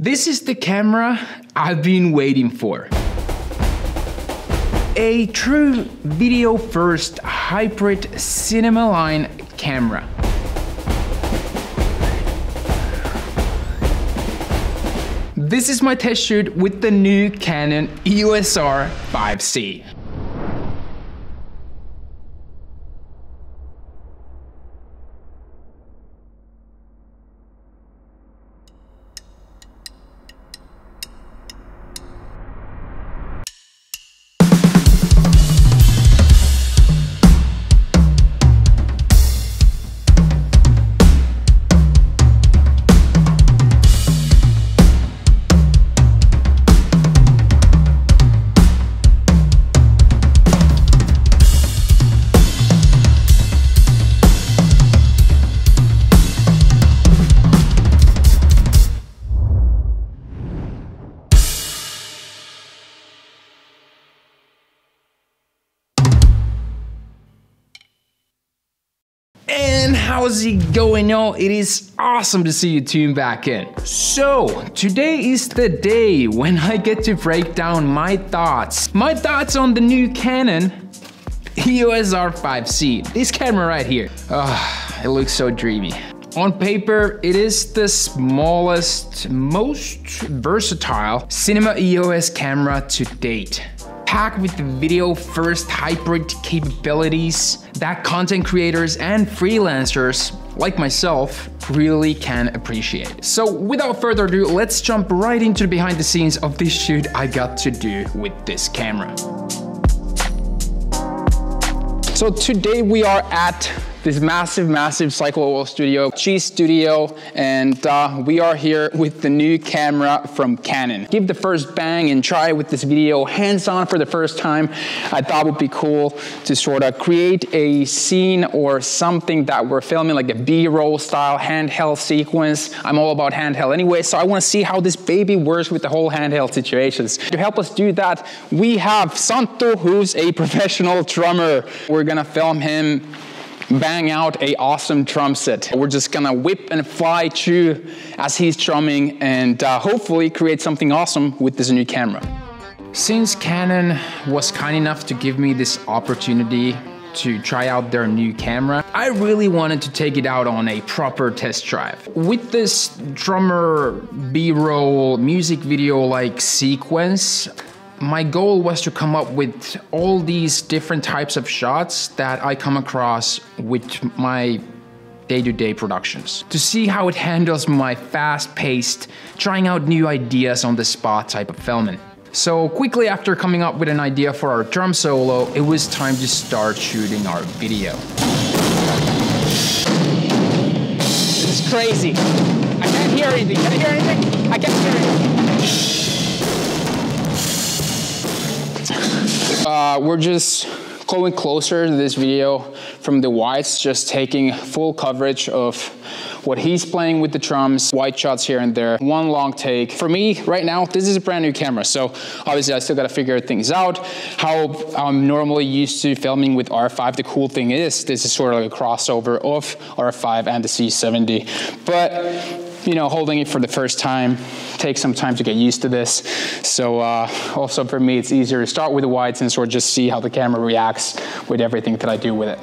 This is the camera I've been waiting for. A true video-first hybrid cinema line camera. This is my test shoot with the new Canon EOS R5C. And how's it going, y'all? It is awesome to see you tune back in. So, today is the day when I get to break down my thoughts on the new Canon EOS R5C. This camera right here. It looks so dreamy. On paper, it is the smallest, most versatile cinema EOS camera to date. Packed with video-first hybrid capabilities that content creators and freelancers like myself really can appreciate. So without further ado, let's jump right into the behind the scenes of this shoot I got to do with this camera. So today we are at this massive Cycle Oil studio, G Studio, and we are here with the new camera from Canon. Give the first bang and try with this video hands-on for the first time. I thought it would be cool to sort of create a scene or something that we're filming, like a B-roll style handheld sequence. I'm all about handheld anyway, so I want to see how this baby works with the whole handheld situations. To help us do that, we have Santo, who's a professional drummer. We're gonna film him bang out a awesome drum set. We're just gonna whip and fly through as he's drumming and hopefully create something awesome with this new camera. Since Canon was kind enough to give me this opportunity to try out their new camera, I really wanted to take it out on a proper test drive. With this drummer B-roll music video like sequence, my goal was to come up with all these different types of shots that I come across with my day-to-day productions. To see how it handles my fast-paced, trying out new ideas on the spot type of filming. So quickly after coming up with an idea for our drum solo, it was time to start shooting our video. This is crazy. I can't hear anything. Can I hear anything? I can't hear anything. We're just going closer to this video from the wides, just taking full coverage of what he's playing with the drums, wide shots here and there, one long take. For me, right now, this is a brand new camera, so obviously I still gotta figure things out, how I'm normally used to filming with R5. The cool thing is, this is sort of like a crossover of R5 and the C70, but you know, holding it for the first time takes some time to get used to this. So also for me, it's easier to start with the wides and sort of just see how the camera reacts with everything that I do with it.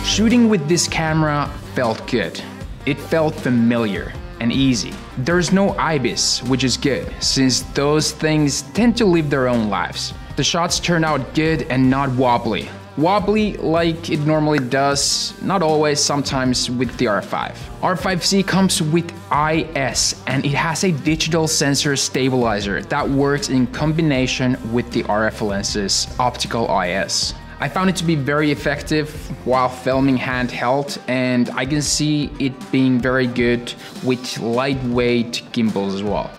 Shooting with this camera felt good. It felt familiar and easy. There's no IBIS, which is good, since those things tend to live their own lives. The shots turned out good and not wobbly. Wobbly like it normally does, not always, sometimes with the R5. R5C comes with IS and it has a digital sensor stabilizer that works in combination with the RF lens's optical IS. I found it to be very effective while filming handheld, and I can see it being very good with lightweight gimbals as well.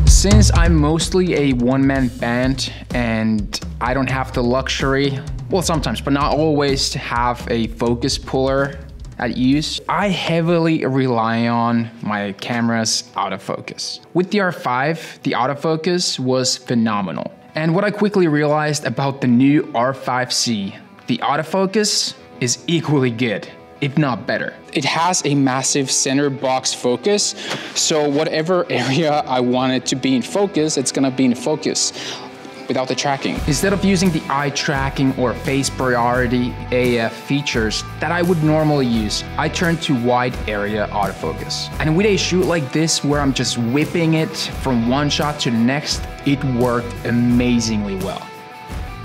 Since I'm mostly a one-man band and I don't have the luxury, well sometimes, but not always, to have a focus puller at use, I heavily rely on my camera's autofocus. With the R5, the autofocus was phenomenal. And what I quickly realized about the new R5C, the autofocus is equally good, if not better. It has a massive center box focus, so whatever area I want it to be in focus, it's gonna be in focus without the tracking. Instead of using the eye tracking or face priority AF features that I would normally use, I turn to wide area autofocus. And with a shoot like this, where I'm just whipping it from one shot to the next, it worked amazingly well.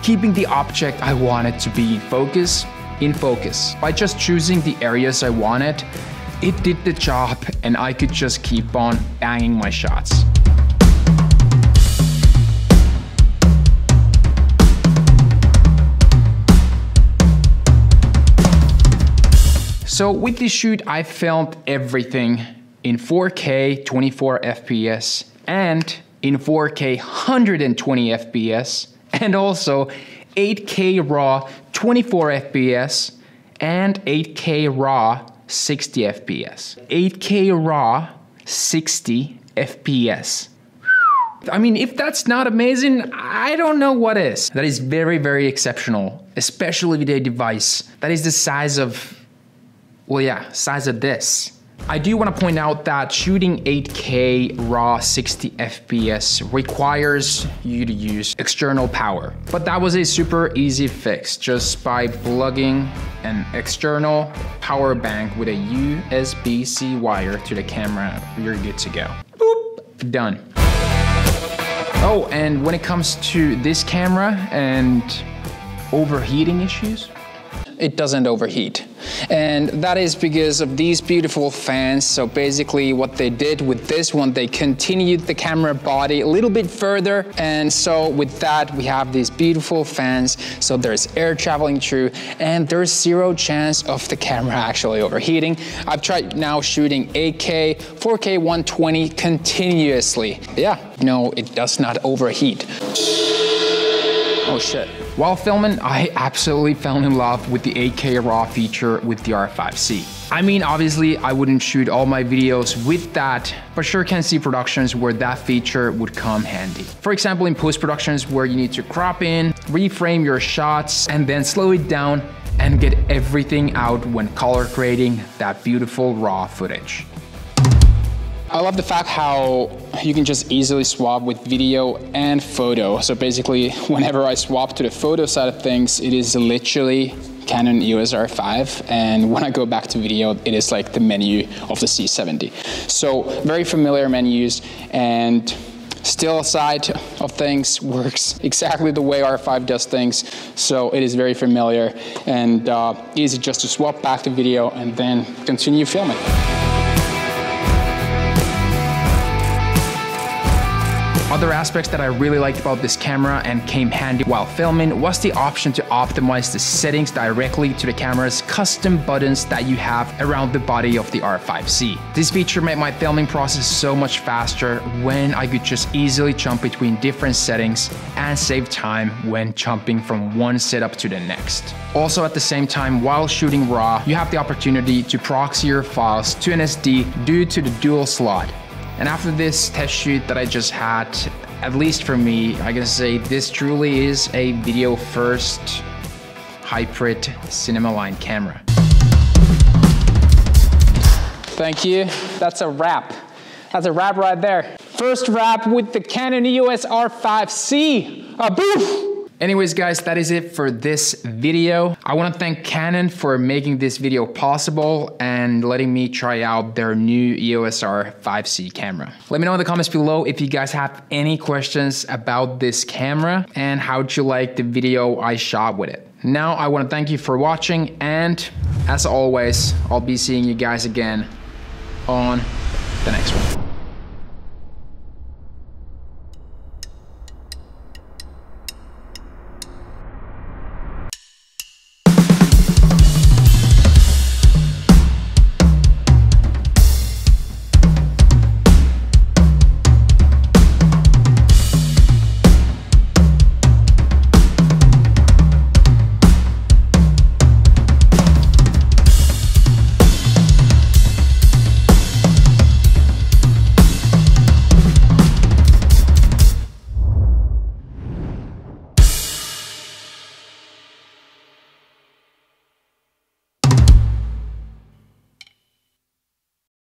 Keeping the object I wanted to be in focus. By just choosing the areas I wanted, it did the job and I could just keep on banging my shots. So with this shoot, I filmed everything in 4K 24 FPS and in 4K 120 FPS and also 8K RAW 24 FPS and 8K RAW 60 FPS. 8K RAW 60 FPS. I mean, if that's not amazing, I don't know what is. That is very, very exceptional, especially with a device that is the size of, well, yeah, size of this. I do want to point out that shooting 8K RAW 60 FPS requires you to use external power. But that was a super easy fix. Just by plugging an external power bank with a USB-C wire to the camera, you're good to go. Boop, done. Oh, and when it comes to this camera and overheating issues, it doesn't overheat. And that is because of these beautiful fans. So basically what they did with this one, they continued the camera body a little bit further. And so with that, we have these beautiful fans. So there's air traveling through and there's zero chance of the camera actually overheating. I've tried now shooting 8K, 4K 120 continuously. Yeah, no, it does not overheat. Oh shit. While filming, I absolutely fell in love with the 8K RAW feature with the R5C. I mean, obviously, I wouldn't shoot all my videos with that, but sure can see productions where that feature would come handy. For example, in post-productions where you need to crop in, reframe your shots, and then slow it down and get everything out when color grading that beautiful RAW footage. I love the fact how you can just easily swap with video and photo. So basically, whenever I swap to the photo side of things, it is literally Canon EOS R5. And when I go back to video, it is like the menu of the C70. So very familiar menus, and still side of things works exactly the way R5 does things. So it is very familiar and easy just to swap back to video and then continue filming. Other aspects that I really liked about this camera and came handy while filming was the option to optimize the settings directly to the camera's custom buttons that you have around the body of the R5C. This feature made my filming process so much faster when I could just easily jump between different settings and save time when jumping from one setup to the next. Also at the same time, while shooting RAW, you have the opportunity to proxy your files to an SD due to the dual slot. And after this test shoot that I just had, at least for me, I can say this truly is a video first hybrid cinema line camera. Thank you. That's a wrap. That's a wrap right there. First wrap with the Canon EOS R5C. Boof! Anyways guys, that is it for this video. I want to thank Canon for making this video possible and letting me try out their new EOS R5C camera. Let me know in the comments below if you guys have any questions about this camera and how'd you like the video I shot with it. Now I want to thank you for watching, and as always, I'll be seeing you guys again on the next one.